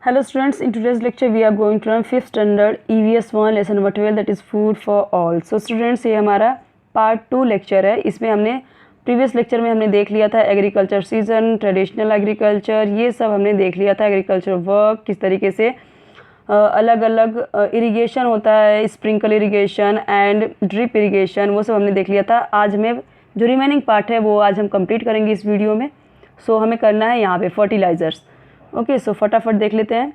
Hello students, in today's lecture we are going to learn 5th standard EVS 1 lesson number 12 that is food for all. So students ये हमारा part 2 lecture है। इसमें हमने previous lecture में हमने देख लिया था एग्रीकल्चर सीजन, ट्रेडिशनल एग्रीकल्चर, ये सब हमने देख लिया था। एग्रीकल्चर वर्क किस तरीके से अलग अलग इरिगेशन होता है, sprinkle irrigation and drip irrigation, वो सब हमने देख लिया था। आज हमें जो रिमेनिंग पार्ट है वो आज हम कंप्लीट करेंगे इस वीडियो में। सो हमें करना है यहाँ पे फर्टिलाइज़र्स। ओके, सो फटाफट देख लेते हैं।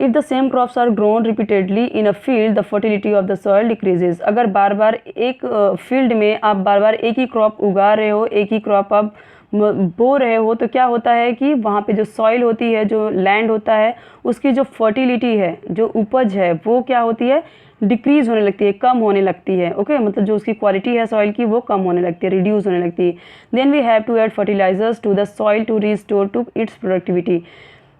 If the same crops are grown repeatedly in a field the fertility of the soil decreases. अगर बार बार एक फील्ड में आप बार बार एक ही क्रॉप उगा रहे हो, एक ही क्रॉप आप बो रहे हो, तो क्या होता है कि वहाँ पे जो सॉइल होती है, जो लैंड होता है, उसकी जो फर्टिलिटी है, जो उपज है, वो क्या होती है, डिक्रीज होने लगती है, कम होने लगती है। ओके, मतलब जो उसकी क्वालिटी है सॉइल की वो कम होने लगती है, रिड्यूस होने लगती है। Then we have to add fertilisers to the soil to restore to its productivity.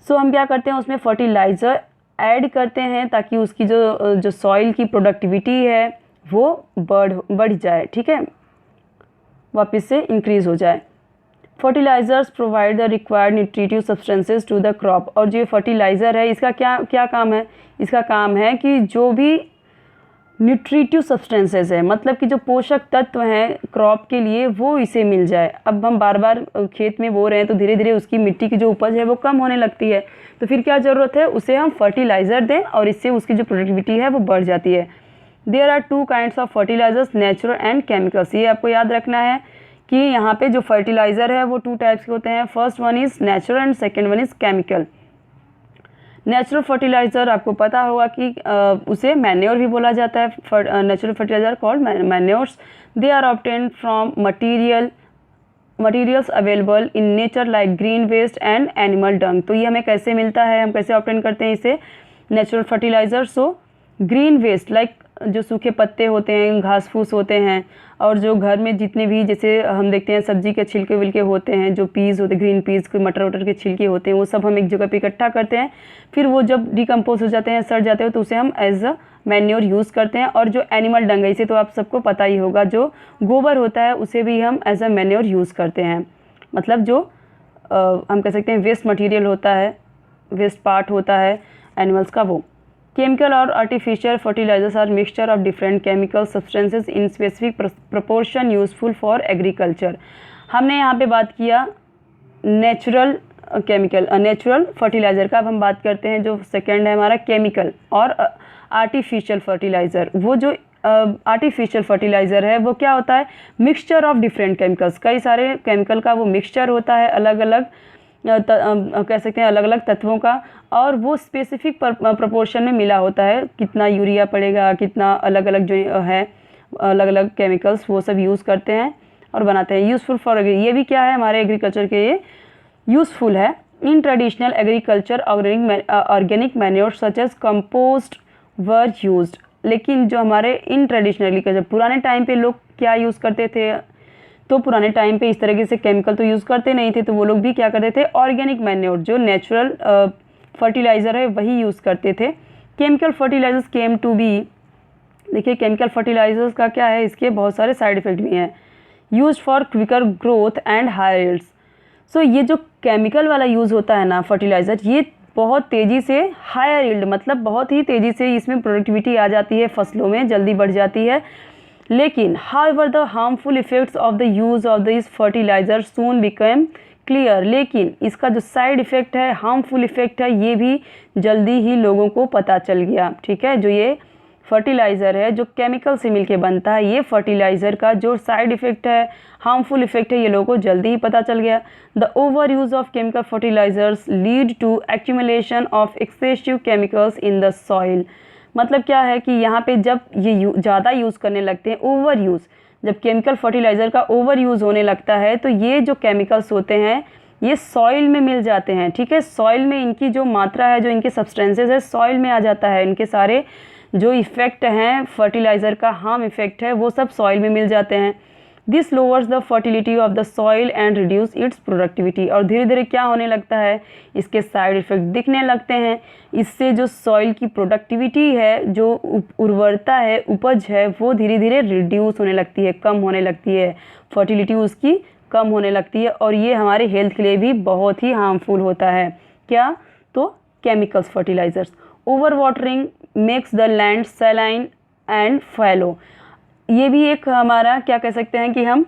So हम क्या करते हैं, उसमें फर्टिलाइज़र ऐड करते हैं ताकि उसकी जो सॉइल की प्रोडक्टिविटी है वो बढ़ जाए, ठीक है, वापस से इंक्रीज़ हो जाए। Fertilisers provide the required nutritive substances to the crop. और जो फर्टिलाइज़र है इसका क्या काम है, इसका काम है कि जो भी न्यूट्रिटिव सब्सटेंसेस है, मतलब कि जो पोषक तत्व हैं क्रॉप के लिए, वो इसे मिल जाए। अब हम बार बार खेत में बो रहे हैं तो धीरे धीरे उसकी मिट्टी की जो उपज है वो कम होने लगती है, तो फिर क्या ज़रूरत है, उसे हम फर्टिलाइज़र दें और इससे उसकी जो प्रोडक्टिविटी है वो बढ़ जाती है। There are two kinds of fertilisers, natural and chemicals. ये आपको याद रखना है कि यहाँ पे जो फर्टिलाइज़र है वो टू टाइप्स के होते हैं। First one is natural and second one is chemical. Natural fertiliser आपको पता होगा कि उसे मैन्योर भी बोला जाता है। Natural fertiliser called manures. They are obtained from materials available in nature like green waste and animal dung. तो ये हमें कैसे मिलता है, हम कैसे ऑब्टेन करते हैं इसे, natural fertiliser. So green waste like जो सूखे पत्ते होते हैं, घास फूस होते हैं, और जो घर में जितने भी, जैसे हम देखते हैं सब्जी के छिलके विलके होते हैं, जो पीस होते हैं, ग्रीन पीस के, मटर वटर के छिलके होते हैं, वो सब हम एक जगह पे इकट्ठा करते हैं। फिर वो जब डिकम्पोज हो जाते हैं, सड़ जाते हैं, तो उसे हम एज अ मैन्योर यूज़ करते हैं। और जो एनिमल डंग है, इसे तो आप सबको पता ही होगा, जो गोबर होता है उसे भी हम एज अ मैन्योर यूज़ करते हैं। मतलब जो हम कह सकते हैं वेस्ट मटीरियल होता है, वेस्ट पार्ट होता है एनिमल्स का, वो। Chemical or artificial fertilizers are mixture of different chemical substances in specific proportion useful for agriculture। हमने यहाँ पे बात किया नेचुरल नेचुरल फर्टिलाइज़र का। अब हम बात करते हैं जो सेकंड है हमारा केमिकल और आर्टिफिशियल फर्टिलाइज़र। वो जो आर्टिफिशियल फर्टिलाइज़र है वो क्या होता है, मिक्सचर ऑफ डिफरेंट केमिकल्स, कई सारे केमिकल का वो मिक्सचर होता है, अलग अलग कह सकते हैं अलग अलग तत्वों का, और वो स्पेसिफिक प्रोपोर्शन में मिला होता है। कितना यूरिया पड़ेगा, कितना अलग अलग जो है अलग अलग केमिकल्स, वो सब यूज़ करते हैं और बनाते हैं। यूज़फुल फॉर ये भी क्या है हमारे एग्रीकल्चर के, ये यूज़फुल है। In traditional agriculture organic manure such as compost were used. लेकिन जो हमारे इन ट्रेडिशनल एग्रीकल्चर, पुराने टाइम पे लोग क्या यूज़ करते थे, तो पुराने टाइम पे इस तरीके से केमिकल तो यूज़ करते नहीं थे, तो वो लोग भी क्या करते थे, ऑर्गेनिक मैन्योर, जो नेचुरल फर्टिलाइज़र है वही यूज़ करते थे। Chemical fertilisers came to be, देखिए केमिकल फर्टिलाइजर्स का क्या है, इसके बहुत सारे साइड इफ़ेक्ट भी हैं। Use for quicker growth and higher yields. So ये जो केमिकल वाला यूज़ होता है ना फर्टिलाइज़र, ये बहुत तेज़ी से हायर यील्ड, मतलब बहुत ही तेज़ी से इसमें प्रोडक्टिविटी आ जाती है, फसलों में जल्दी बढ़ जाती है। लेकिन however the harmful effects of the use of these fertilizers soon became clear। लेकिन इसका जो साइड इफ़ेक्ट है, हार्मफुल इफ़ेक्ट है, ये भी जल्दी ही लोगों को पता चल गया, ठीक है। जो ये फर्टिलाइज़र है जो केमिकल से मिलके बनता है, ये फर्टिलाइज़र का जो साइड इफ़ेक्ट है, हार्मफुल इफ़ेक्ट है, ये लोगों को जल्दी ही पता चल गया। The overuse of chemical fertilisers lead to accumulation of excessive chemicals in the soil. मतलब क्या है कि यहाँ पे जब ये ज़्यादा यूज़ करने लगते हैं, ओवर यूज़, जब केमिकल फर्टिलाइज़र का ओवर यूज़ होने लगता है, तो ये जो केमिकल्स होते हैं ये सॉइल में मिल जाते हैं, ठीक है। सॉइल में इनकी जो मात्रा है, जो इनके सब्सटेंसेस है, सॉइल में आ जाता है। इनके सारे जो इफ़ेक्ट हैं फर्टिलाइज़र का, हार्म इफ़ेक्ट है, वो सब सॉइल में मिल जाते हैं। This lowers the fertility of the soil and reduce it's productivity. और धीरे धीरे क्या होने लगता है, इसके साइड इफ़ेक्ट दिखने लगते हैं। इससे जो सॉइल की प्रोडक्टिविटी है, जो उर्वरता है, उपज है, वो धीरे धीरे रिड्यूस होने लगती है, कम होने लगती है, फर्टिलिटी उसकी कम होने लगती है। और ये हमारे हेल्थ के लिए भी बहुत ही हार्मफुल होता है। क्या, तो chemicals fertilisers. Over watering makes the land saline and fallow, ये भी एक हमारा क्या कह सकते हैं कि हम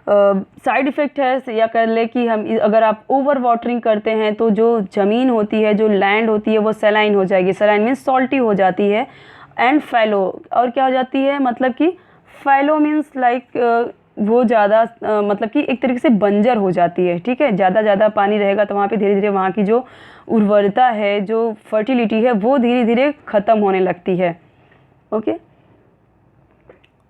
साइड इफ़ेक्ट है, या कर ले कि हम अगर आप ओवर वाटरिंग करते हैं तो जो ज़मीन होती है, जो लैंड होती है, वो सैलाइन हो जाएगी। सैलाइन मीन्स सॉल्टी हो जाती है। एंड फैलो, और क्या हो जाती है, मतलब कि फैलो मीन्स लाइक वो ज़्यादा मतलब कि एक तरीके से बंजर हो जाती है। ठीक है, ज़्यादा पानी रहेगा तो वहाँ पे धीरे धीरे वहाँ की जो उर्वरता है, जो फर्टिलिटी है, वो धीरे धीरे ख़त्म होने लगती है। Okay,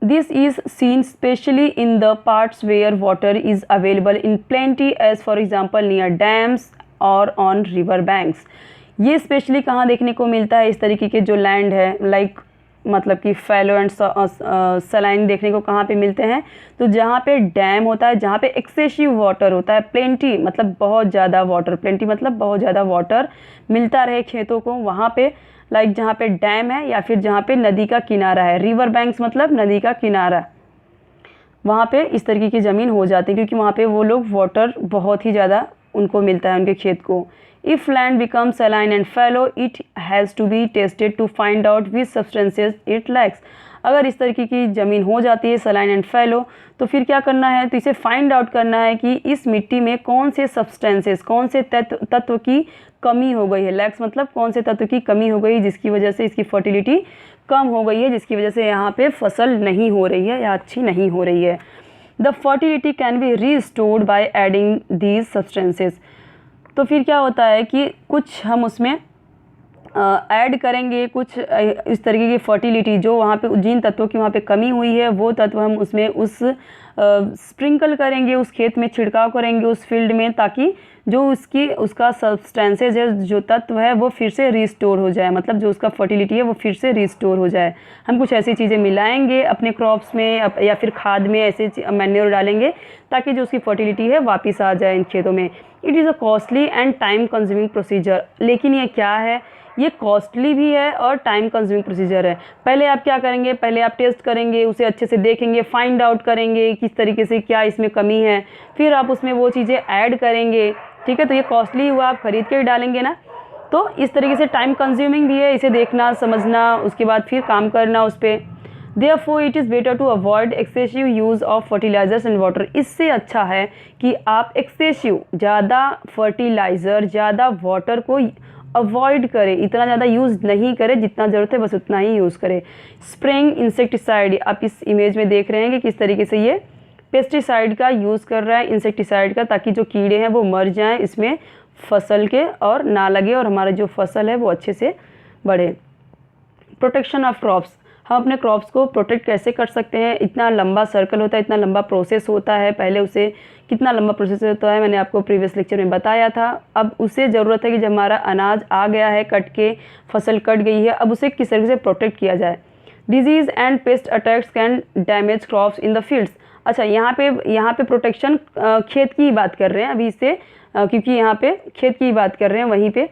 This is seen especially in the parts where water is available in plenty, as for example near dams or on river banks. ये स्पेशली कहाँ देखने को मिलता है, इस तरीके के जो लैंड है, लाइक मतलब कि फैलो एंड सलाइन देखने को कहाँ पे मिलते हैं, तो जहाँ पे डैम होता है, जहाँ पे एक्सेसिव वाटर होता है, प्लेंटी मतलब बहुत ज़्यादा वाटर, प्लेंटी मतलब बहुत ज़्यादा वाटर मिलता रहे खेतों को, वहाँ पे लाइक जहाँ पे डैम है या फिर जहाँ पे नदी का किनारा है। रिवर बैंक्स मतलब नदी का किनारा, वहाँ पे इस तरीके की ज़मीन हो जाती है, क्योंकि वहाँ पे वो लोग वाटर बहुत ही ज़्यादा उनको मिलता है, उनके खेत को। If land become saline and fallow, it has to be tested to find out which substances it lacks. अगर इस तरीके की ज़मीन हो जाती है सैलाइन एंड फैलो, तो फिर क्या करना है, तो इसे फाइंड आउट करना है कि इस मिट्टी में कौन से सब्सटेंसेस, कौन से तत्व की कमी हो गई है। लैक्स मतलब कौन से तत्व की कमी हो गई, जिसकी वजह से इसकी फर्टिलिटी कम हो गई है, जिसकी वजह से यहाँ पे फसल नहीं हो रही है या अच्छी नहीं हो रही है। The fertility can be restored by adding these substances. तो फिर क्या होता है कि कुछ हम उसमें ऐड करेंगे, कुछ इस तरीके की फर्टिलिटी, जो वहाँ पे जिन तत्वों की वहाँ पे कमी हुई है, वो तत्व हम उसमें स्प्रिंकल करेंगे, उस खेत में छिड़काव करेंगे उस फील्ड में, ताकि जो उसका सब्सटेंसेज है, जो तत्व है, वो फिर से रिस्टोर हो जाए, मतलब जो उसका फर्टिलिटी है वो फिर से रिस्टोर हो जाए। हम कुछ ऐसी चीज़ें मिलाएंगे अपने क्रॉप्स में या फिर खाद में, ऐसे मैन्योर डालेंगे ताकि जो उसकी फर्टिलिटी है वापस आ जाए इन खेतों में। It is a costly and time consuming procedure. लेकिन ये क्या है, ये कॉस्टली भी है और टाइम कंज्यूमिंग प्रोसीजर है। पहले आप क्या करेंगे, पहले आप टेस्ट करेंगे, उसे अच्छे से देखेंगे, फाइंड आउट करेंगे किस तरीके से क्या इसमें कमी है, फिर आप उसमें वो चीज़ें ऐड करेंगे। ठीक है, तो ये कॉस्टली हुआ, आप खरीद के ही डालेंगे ना, तो इस तरीके से टाइम कंज्यूमिंग भी है, इसे देखना समझना, उसके बाद फिर काम करना उस पर। Therefore it is better to avoid excessive use of fertilizers and water। इससे अच्छा है कि आप एक्सेसिव, ज़्यादा फर्टिलाइज़र, ज़्यादा वाटर को अवॉइड करें, इतना ज़्यादा यूज़ नहीं करें, जितना ज़रूरत है बस उतना ही यूज़ करें। स्प्रेइंग इंसेक्टिसाइड, आप इस इमेज में देख रहे हैं कि किस तरीके से ये पेस्टिसाइड का यूज़ कर रहा है, इंसेक्टिसाइड का, ताकि जो कीड़े हैं वो मर जाएं इसमें फसल के और ना लगे, और हमारा जो फसल है वो अच्छे से बढ़े। प्रोटेक्शन ऑफ क्रॉप्स, हम अपने क्रॉप्स को प्रोटेक्ट कैसे कर सकते हैं। इतना लंबा सर्कल होता है, इतना लंबा प्रोसेस होता है, पहले उसे कितना लंबा प्रोसेस होता है मैंने आपको प्रीवियस लेक्चर में बताया था। अब उसे ज़रूरत है कि जब हमारा अनाज आ गया है कट के, फसल कट गई है, अब उसे किस तरीके से प्रोटेक्ट किया जाए। Disease and paste attacks can damage crops in the fields. अच्छा, यहाँ पे प्रोटेक्शन खेत की ही बात कर रहे हैं अभी इससे, क्योंकि यहाँ पे खेत की ही बात कर रहे हैं वहीं पे,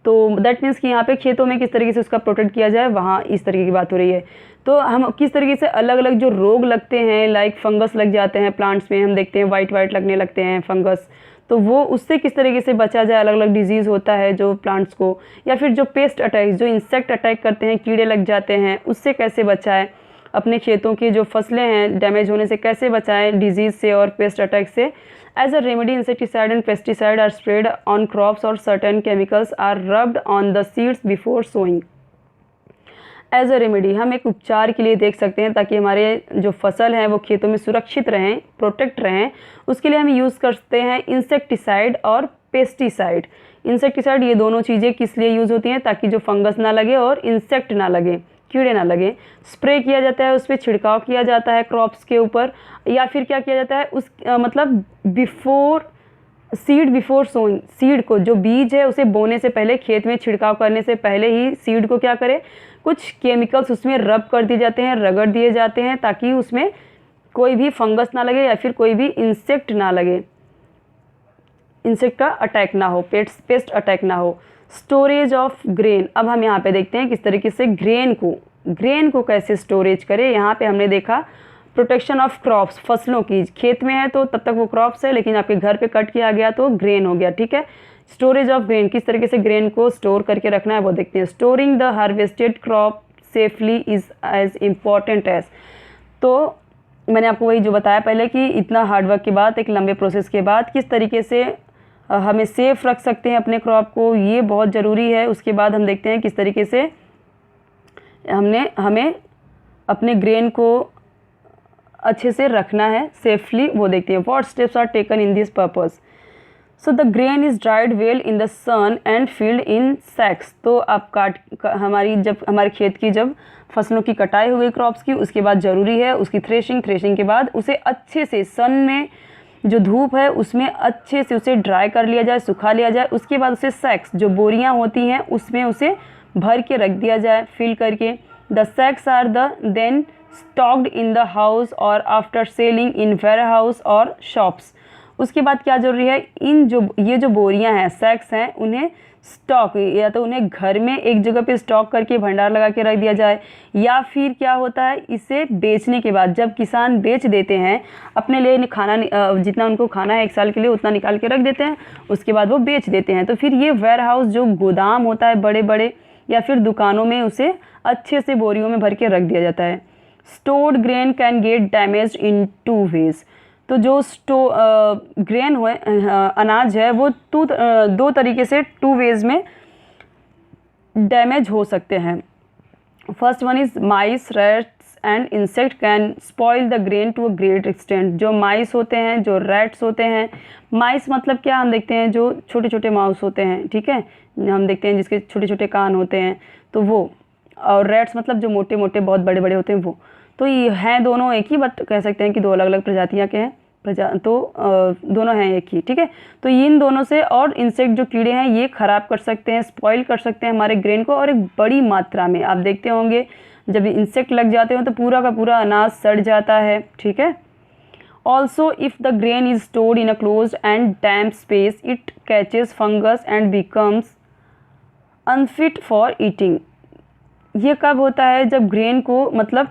तो दैट मीन्स कि यहाँ पे खेतों में किस तरीके से उसका प्रोटेक्ट किया जाए, वहाँ इस तरीके की बात हो रही है। तो हम किस तरीके से अलग अलग जो रोग लगते हैं, लाइक फंगस लग जाते हैं प्लांट्स में, हम देखते हैं वाइट लगने लगते हैं फंगस, तो वो उससे किस तरीके से बचा जाए। अलग अलग डिजीज़ होता है जो प्लांट्स को, या फिर जो पेस्ट अटैक, जो इंसेक्ट अटैक करते हैं, कीड़े लग जाते हैं, उससे कैसे बचाएं। अपने खेतों की जो फसलें हैं डैमेज होने से कैसे बचाएं डिजीज़ से और पेस्ट अटैक से। As a remedy, insecticide and pesticide are sprayed on crops or certain chemicals are rubbed on the seeds before sowing. As a remedy, हम एक उपचार के लिए देख सकते हैं ताकि हमारे जो फसल है वो खेतों में सुरक्षित रहें, प्रोटेक्ट रहें, उसके लिए हम यूज़ करते हैं इंसेक्टिसाइड और पेस्टिसाइड। इंसेक्टिसाइड, ये दोनों चीज़ें किस लिए यूज़ होती हैं, ताकि जो फंगस ना लगे और इंसेक्ट ना लगे, कीड़े ना लगे। स्प्रे किया जाता है, उस पर छिड़काव किया जाता है क्रॉप्स के ऊपर, या फिर क्या किया जाता है उस मतलब बिफोर सोइंग, सीड को, जो बीज है उसे बोने से पहले, खेत में छिड़काव करने से पहले ही सीड को क्या करें, कुछ केमिकल्स उसमें रब कर दिए जाते हैं, रगड़ दिए जाते हैं, ताकि उसमें कोई भी फंगस ना लगे या फिर कोई भी इंसेक्ट ना लगे, इंसेक्ट का अटैक ना हो, पेस्ट अटैक ना हो। स्टोरेज ऑफ ग्रेन, अब हम यहाँ पे देखते हैं किस तरीके से ग्रेन को कैसे स्टोरेज करें। यहाँ पे हमने देखा प्रोटेक्शन ऑफ क्रॉप्स, फसलों की, खेत में है तो तब तक वो क्रॉप्स है, लेकिन आपके घर पे कट किया गया तो ग्रेन हो गया। ठीक है, स्टोरेज ऑफ ग्रेन, किस तरीके से ग्रेन को स्टोर करके रखना है वो देखते हैं। Storing the harvested crop safely is as important as, तो मैंने आपको वही जो बताया पहले कि इतना हार्डवर्क के बाद, एक लंबे प्रोसेस के बाद किस तरीके से हमें सेफ रख सकते हैं अपने क्रॉप को, ये बहुत ज़रूरी है। उसके बाद हम देखते हैं किस तरीके से हमें अपने ग्रेन को अच्छे से रखना है सेफली, वो देखते हैं। What steps are taken in this purpose. So the grain is dried well in the sun and filled in sacks. तो आप हमारे खेत की जब फसलों की कटाई हो गई क्रॉप्स की, उसके बाद ज़रूरी है उसकी थ्रेशिंग के बाद उसे अच्छे से सन में जो धूप है उसमें अच्छे से उसे ड्राई कर लिया जाए, सुखा लिया जाए। उसके बाद उसे सैक्स जो बोरियां होती हैं उसमें उसे भर के रख दिया जाए, फिल करके। The sacks are then stocked in the house और after selling in warehouse और शॉप्स। उसके बाद क्या जरूरी है, ये जो बोरियां हैं, सैक्स हैं, उन्हें स्टॉक या तो उन्हें घर में एक जगह पे स्टॉक करके भंडार लगा के रख दिया जाए, या फिर क्या होता है इसे बेचने के बाद जब किसान बेच देते हैं अपने लिए खाना, जितना उनको खाना है एक साल के लिए उतना निकाल के रख देते हैं, उसके बाद वो बेच देते हैं। तो फिर ये वेयर हाउस जो गोदाम होता है बड़े बड़े, या फिर दुकानों में उसे अच्छे से बोरियों में भर के रख दिया जाता है। Stored grain can get damage in 2 ways. तो जो ग्रेन हो अनाज है वो 2 तरीके से 2 वेज में डैमेज हो सकते हैं। First one is mice, rats and insect can spoil the grain to a great extent. जो माइस होते हैं, जो रैट्स होते हैं, माइस मतलब क्या, हम देखते हैं जो छोटे छोटे माउस होते हैं, ठीक है, हम देखते हैं जिसके छोटे छोटे कान होते हैं, तो वो, और रैट्स मतलब जो मोटे मोटे बहुत बड़े बड़े होते हैं वो। तो ये हैं दोनों एक ही, बट कह सकते हैं कि 2 अलग अलग प्रजातियाँ के हैं, दोनों हैं एक ही, ठीक है। तो इन दोनों से, और इंसेक्ट जो कीड़े हैं ये ख़राब कर सकते हैं, स्पॉइल कर सकते हैं हमारे ग्रेन को, और एक बड़ी मात्रा में। आप देखते होंगे जब इंसेक्ट लग जाते हैं तो पूरा का पूरा अनाज सड़ जाता है, ठीक है। Also if the grain is stored in a closed end damp space it catches fungus and becomes unfit for eating. ये कब होता है, जब ग्रेन को मतलब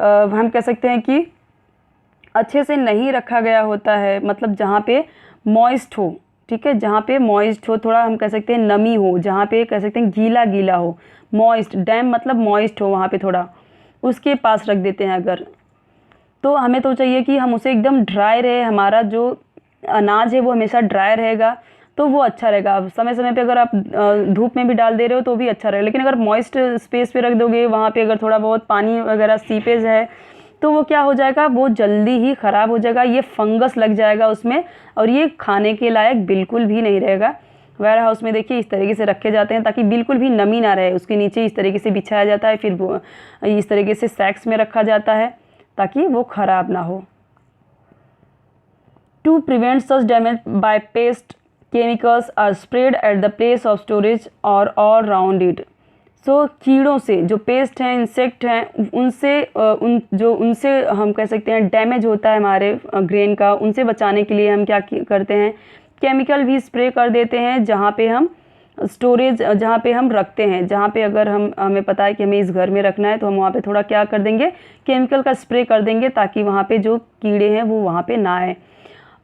हम कह सकते हैं कि अच्छे से नहीं रखा गया होता है, मतलब जहाँ पे मॉइस्ट हो, ठीक है, जहाँ पे मॉइस्ट हो, थोड़ा हम कह सकते हैं नमी हो, जहाँ पे कह सकते हैं गीला गीला हो, मॉइस्ट, डैम मतलब मॉइस्ट हो, वहाँ पे थोड़ा उसके पास रख देते हैं अगर। तो हमें तो चाहिए कि हम उसे एकदम ड्राई रहे, हमारा जो अनाज है वो हमेशा ड्राई रहेगा, तो वो अच्छा रहेगा। समय समय पे अगर आप धूप में भी डाल दे रहे हो तो भी अच्छा रहेगा, लेकिन अगर मॉइस्ट स्पेस पे रख दोगे, वहाँ पे अगर थोड़ा बहुत पानी वगैरह सीपेज है, तो वो क्या हो जाएगा, वो जल्दी ही ख़राब हो जाएगा, ये फंगस लग जाएगा उसमें, और ये खाने के लायक बिल्कुल भी नहीं रहेगा। वेयर हाउस में देखिए इस तरीके से रखे जाते हैं ताकि बिल्कुल भी नमी ना रहे, उसके नीचे इस तरीके से बिछाया जाता है, फिर वो इस तरीके से सैक्स में रखा जाता है ताकि वो ख़राब ना हो। To prevent such damage by pest chemicals are spread at the place of storage और ऑल राउंड इट। सो कीड़ों से, जो पेस्ट हैं, इंसेक्ट हैं, उनसे हम कह सकते हैं डैमेज होता है हमारे ग्रेन का, उनसे बचाने के लिए हम क्या करते हैं, केमिकल भी स्प्रे कर देते हैं जहाँ पे हम स्टोरेज, जहाँ पे हम रखते हैं, जहाँ पे अगर हमें पता है कि हमें इस घर में रखना है तो हम वहाँ पे थोड़ा क्या कर देंगे, केमिकल का स्प्रे कर देंगे ताकि वहाँ पे जो कीड़े हैं वो वहाँ पे ना आए।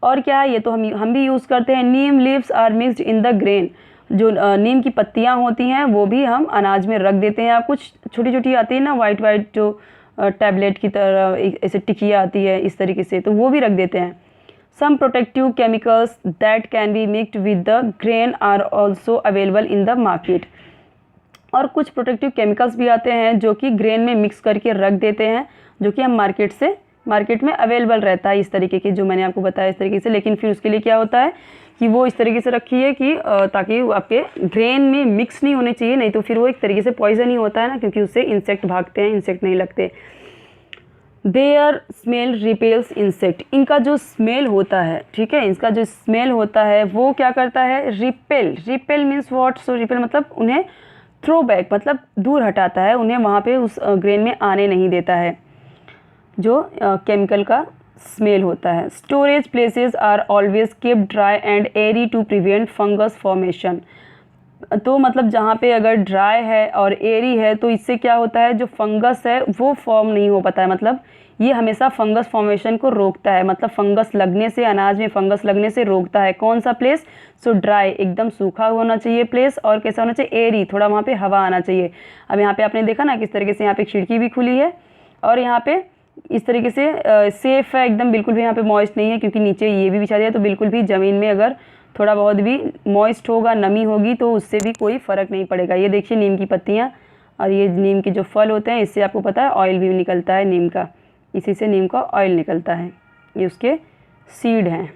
और क्या है, ये तो हम भी यूज़ करते हैं। Neem leaves are mixed in the grain. जो नीम की पत्तियाँ होती हैं वो भी हम अनाज में रख देते हैं। कुछ छोटी छोटी आती है ना, वाइट वाइट जो टैबलेट की तरह ऐसे टिकिया आती है इस तरीके से, तो वो भी रख देते हैं। Some protective chemicals that can be mixed with the grain are also available in the market. और कुछ प्रोटेक्टिव केमिकल्स भी आते हैं जो कि ग्रेन में मिक्स करके रख देते हैं, जो कि हम मार्केट में अवेलेबल रहता है इस तरीके के, जो मैंने आपको बताया इस तरीके से। लेकिन फिर उसके लिए क्या होता है कि वो इस तरीके से रखी है कि ताकि आपके ग्रेन में मिक्स नहीं होने चाहिए, नहीं तो फिर वो एक तरीके से पॉइजन ही होता है ना, क्योंकि उससे इंसेक्ट भागते हैं, इंसेक्ट नहीं लगते। Their smell repels insect. इनका जो स्मेल होता है, ठीक है, इसका जो स्मेल होता है वो क्या करता है, repel means what. So repel मतलब उन्हें थ्रो बैक, मतलब दूर हटाता है, उन्हें वहाँ पे उस ग्रेन में आने नहीं देता है जो केमिकल का स्मेल होता है। Storage places are always kept dry and airy to prevent fungus formation. तो मतलब जहाँ पे अगर ड्राई है और एरी है तो इससे क्या होता है, जो फंगस है वो फॉर्म नहीं हो पाता है, मतलब ये हमेशा फंगस फॉर्मेशन को रोकता है, मतलब फंगस लगने से, अनाज में फंगस लगने से रोकता है। कौन सा प्लेस? सो ड्राई, एकदम सूखा होना चाहिए प्लेस, और कैसा होना चाहिए? एरी, थोड़ा वहाँ पे हवा आना चाहिए। अब यहाँ पे आपने देखा ना किस तरीके से यहाँ पे खिड़की भी खुली है, और यहाँ पे इस तरीके से सेफ है एकदम, बिल्कुल भी यहाँ पे मॉइस्ट नहीं है, क्योंकि नीचे ये भी बिछा दिया, तो बिल्कुल भी ज़मीन में अगर थोड़ा बहुत भी मॉइस्ट होगा, नमी होगी, तो उससे भी कोई फ़र्क नहीं पड़ेगा। ये देखिए नीम की पत्तियाँ, और ये नीम के जो फल होते हैं, इससे आपको पता है ऑयल भी निकलता है नीम का, इसी से नीम का ऑयल निकलता है। ये उसके सीड हैं।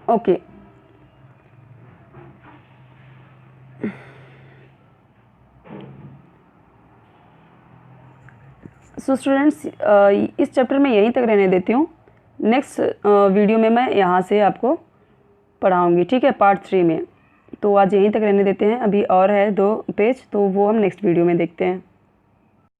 ओके, सो स्टूडेंट्स इस चैप्टर में यहीं तक रहने देती हूँ। नेक्स्ट वीडियो में मैं यहाँ से आपको पढ़ाऊँगी, ठीक है, पार्ट 3 में। तो आज यहीं तक रहने देते हैं, अभी और है 2 पेज, तो वो हम नेक्स्ट वीडियो में देखते हैं।